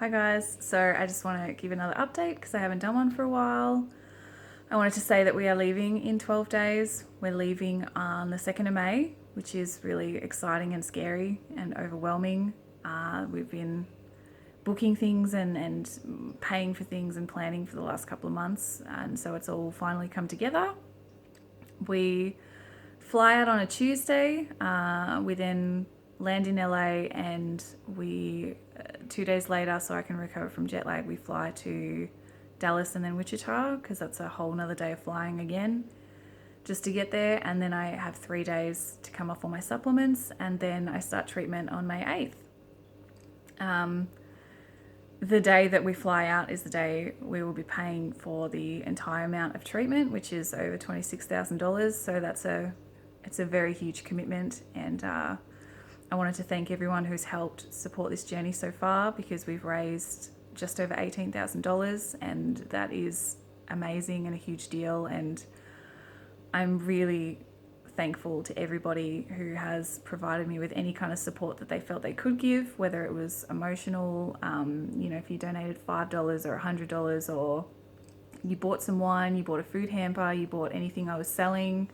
Hi guys, so I just want to give another update because I haven't done one for a while. I wanted to say that we are leaving in 12 days. We're leaving on the 2nd of May, which is really exciting and scary and overwhelming. We've been booking things and paying for things and planning for the last couple of months, and so it's all finally come together. We fly out on a Tuesday. We then land in LA, and we 2 days later, so I can recover from jet lag, we fly to Dallas and then Wichita, because that's a whole nother day of flying again just to get there. And then I have 3 days to come off all my supplements, and then I start treatment on May 8th. The day that we fly out is the day we will be paying for the entire amount of treatment, which is over $26,000. So it's a very huge commitment, and I wanted to thank everyone who's helped support this journey so far, because we've raised just over $18,000, and that is amazing and a huge deal. And I'm really thankful to everybody who has provided me with any kind of support that they felt they could give, whether it was emotional, if you donated $5 or $100, or you bought some wine, you bought a food hamper, you bought anything I was selling,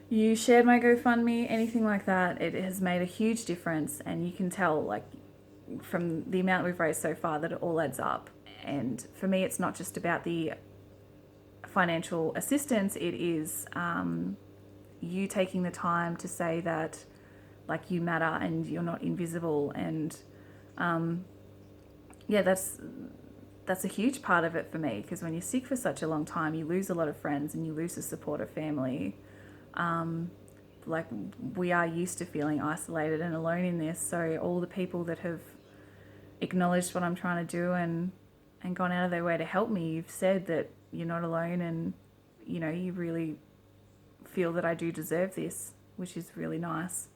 you shared my GoFundMe, anything like that. It has made a huge difference, and you can tell, like, from the amount we've raised so far, that it all adds up. And for me, it's not just about the financial assistance, it is you taking the time to say that, like, you matter and you're not invisible. And that's a huge part of it for me, because when you're sick for such a long time, you lose a lot of friends and you lose the support of family. Like, we are used to feeling isolated and alone in this. So all the people that have acknowledged what I'm trying to do and gone out of their way to help me, you've said that you're not alone, and you really feel that I do deserve this, which is really nice.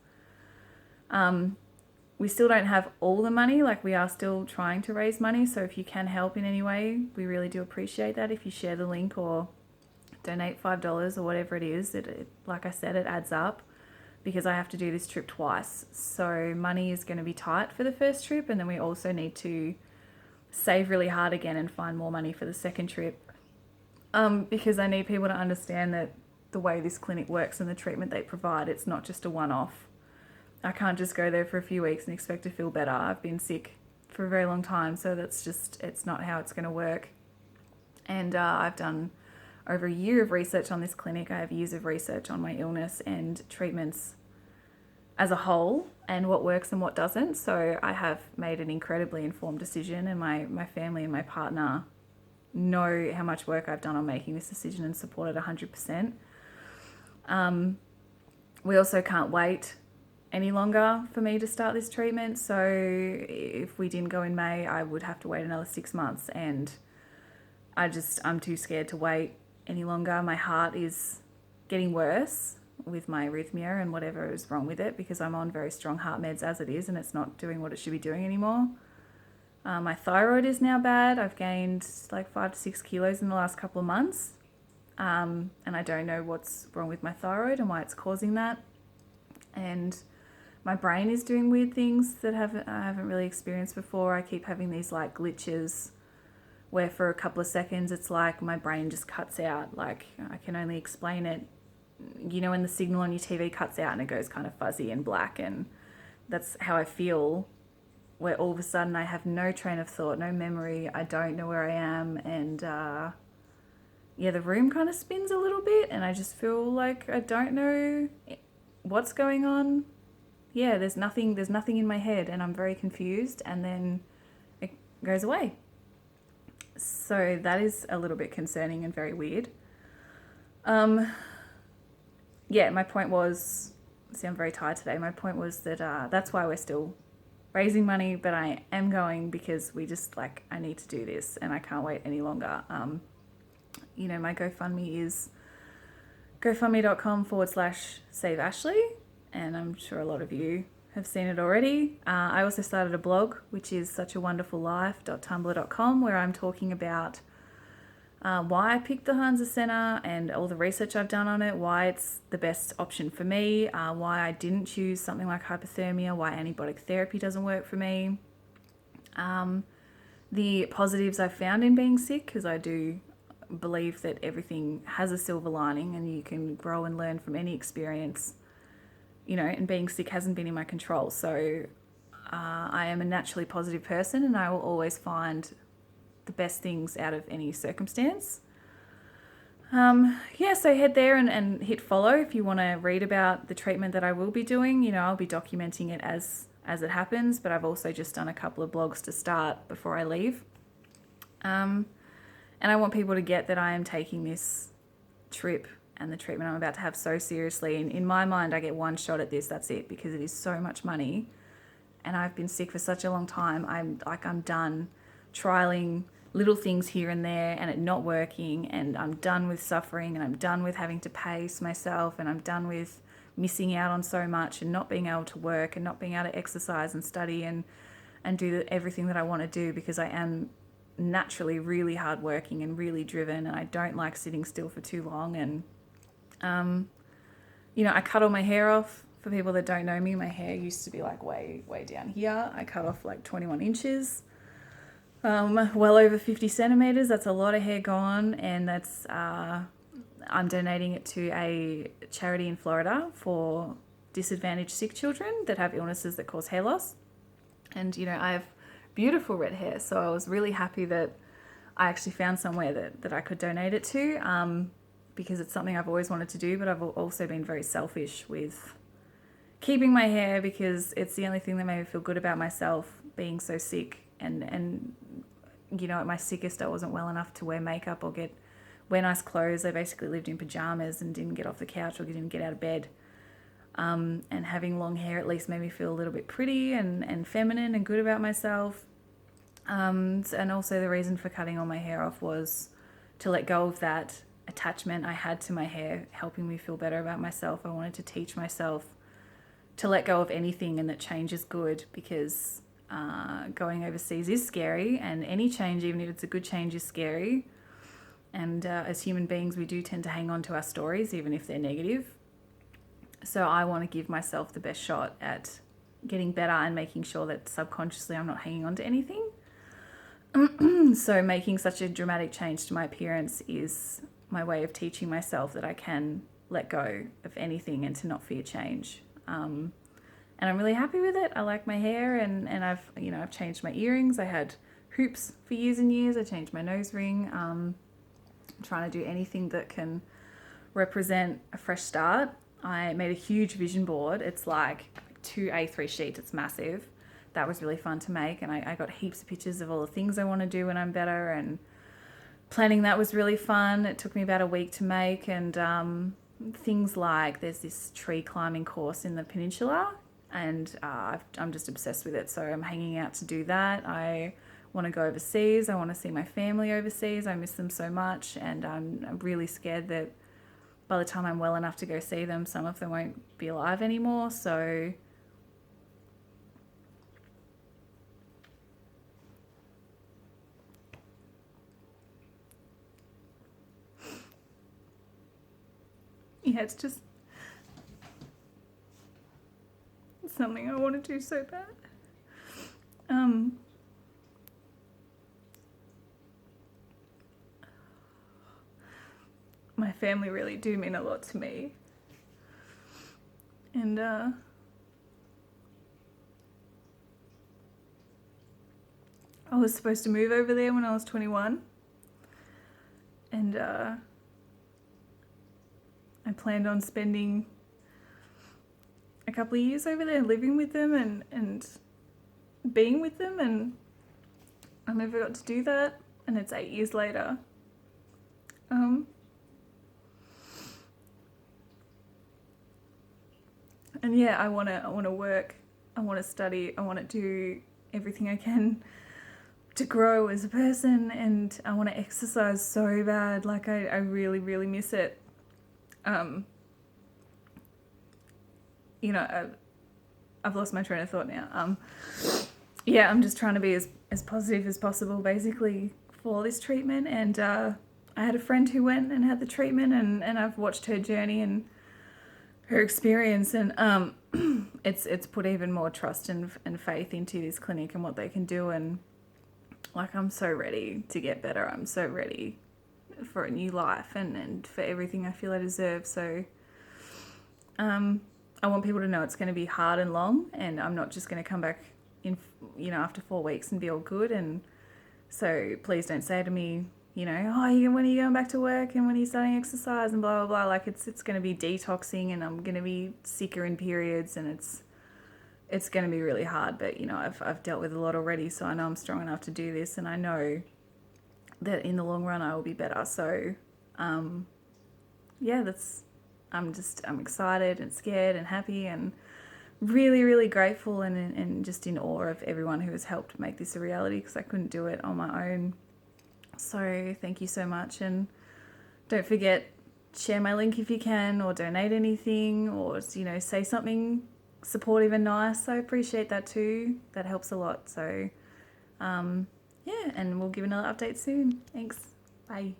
We still don't have all the money, like, we are still trying to raise money. So if you can help in any way, we really do appreciate that. If you share the link or donate $5 or whatever it is, it like I said, it adds up, because I have to do this trip twice. So money is going to be tight for the first trip, and then we also need to save really hard again and find more money for the second trip, because I need people to understand that the way this clinic works and the treatment they provide, it's not just a one-off. I can't just go there for a few weeks and expect to feel better. I've been sick for a very long time, so it's not how it's going to work. And I've done over a year of research on this clinic. I have years of research on my illness and treatments as a whole, and what works and what doesn't. So I have made an incredibly informed decision, and my family and my partner know how much work I've done on making this decision and support it 100%. We also can't wait any longer for me to start this treatment. So if we didn't go in May, I would have to wait another 6 months, and I'm too scared to wait any longer. My heart is getting worse with my arrhythmia and whatever is wrong with it, because I'm on very strong heart meds as it is, and it's not doing what it should be doing anymore. My thyroid is now bad. I've gained like 5 to 6 kilos in the last couple of months, and I don't know what's wrong with my thyroid and why it's causing that. And my brain is doing weird things that I haven't really experienced before. I keep having these like glitches where for a couple of seconds it's like my brain just cuts out. Like, I can only explain it, when the signal on your TV cuts out and it goes kind of fuzzy and black, and that's how I feel, where all of a sudden I have no train of thought, no memory, I don't know where I am, and the room kind of spins a little bit, and I just feel like I don't know what's going on. There's nothing in my head, and I'm very confused, and then it goes away. So that is a little bit concerning and very weird. My point was, I'm very tired today. My point was that that's why we're still raising money, but I am going because I need to do this, and I can't wait any longer. My GoFundMe is gofundme.com/Save Ashley, and I'm sure a lot of you have seen it already. I also started a blog, which is suchawonderfullife.tumblr.com, where I'm talking about why I picked the Hansa Center and all the research I've done on it, why it's the best option for me, why I didn't choose something like hypothermia, why antibiotic therapy doesn't work for me. the positives I've found in being sick, because I do believe that everything has a silver lining and you can grow and learn from any experience, you know, and being sick hasn't been in my control. So I am a naturally positive person and I will always find the best things out of any circumstance. So head there and hit follow if you want to read about the treatment that I will be doing. You know, I'll be documenting it as it happens, but I've also just done a couple of blogs to start before I leave. And I want people to get that I am taking this trip and the treatment I'm about to have so seriously. And in my mind, I get one shot at this, that's it, because it is so much money. And I've been sick for such a long time. I'm done trialing little things here and there and it not working, and I'm done with suffering, and I'm done with having to pace myself, and I'm done with missing out on so much and not being able to work and not being able to exercise and study and do everything that I want to do, because I am naturally really hardworking and really driven, and I don't like sitting still for too long. And I cut all my hair off. For people that don't know me, my hair used to be like way down here. I cut off like 21 inches. Well over 50 centimeters. That's a lot of hair gone, and that's I'm donating it to a charity in Florida for disadvantaged sick children that have illnesses that cause hair loss. And I have beautiful red hair, so I was really happy that I actually found somewhere that I could donate it to, because it's something I've always wanted to do, but I've also been very selfish with keeping my hair, because it's the only thing that made me feel good about myself being so sick. And at my sickest, I wasn't well enough to wear makeup or wear nice clothes. I basically lived in pajamas and didn't get off the couch or didn't get out of bed. And having long hair at least made me feel a little bit pretty and feminine and good about myself. And also the reason for cutting all my hair off was to let go of that attachment I had to my hair, helping me feel better about myself. I wanted to teach myself to let go of anything and that change is good, because going overseas is scary, and any change, even if it's a good change, is scary. And as human beings, we do tend to hang on to our stories, even if they're negative. So I want to give myself the best shot at getting better and making sure that subconsciously I'm not hanging on to anything. So making such a dramatic change to my appearance is my way of teaching myself that I can let go of anything and to not fear change. And I'm really happy with it. I like my hair, and I've changed my earrings. I had hoops for years and years. I changed my nose ring. I'm trying to do anything that can represent a fresh start. I made a huge vision board. It's like 2 A3 sheets. It's massive. That was really fun to make, and I got heaps of pictures of all the things I want to do when I'm better, and planning that was really fun. It took me about a week to make, and things like there's this tree climbing course in the peninsula, and I'm just obsessed with it, so I'm hanging out to do that. I want to go overseas. I want to see my family overseas. I miss them so much, and I'm really scared that by the time I'm well enough to go see them, some of them won't be alive anymore. So yeah, it's just something I want to do so bad. My family really do mean a lot to me, and I was supposed to move over there when I was 21, and I planned on spending a couple of years over there living with them and being with them, and I never got to do that, and it's 8 years later. And yeah, I want to work, I want to study, I want to do everything I can to grow as a person, and I want to exercise so bad. Like I really, really miss it. I've lost my train of thought now. I'm just trying to be as positive as possible, basically, for this treatment. And I had a friend who went and had the treatment, and I've watched her journey and her experience, and it's put even more trust and faith into this clinic and what they can do. And like, I'm so ready to get better. I'm so ready for a new life and for everything I feel I deserve. So I want people to know it's going to be hard and long, and I'm not just going to come back in, after 4 weeks and be all good. And so please don't say to me, when are you going back to work and when are you starting exercise and blah, blah, blah. Like, it's going to be detoxing, and I'm going to be sicker in periods, and it's going to be really hard. But, I've dealt with a lot already, so I know I'm strong enough to do this, and I know that in the long run I will be better. So, yeah, I'm excited and scared and happy and really, really grateful and just in awe of everyone who has helped make this a reality, because I couldn't do it on my own. So thank you so much, and don't forget, share my link if you can, or donate anything, or say something supportive and nice. I appreciate that too. That helps a lot. So yeah, and we'll give another update soon. Thanks. Bye.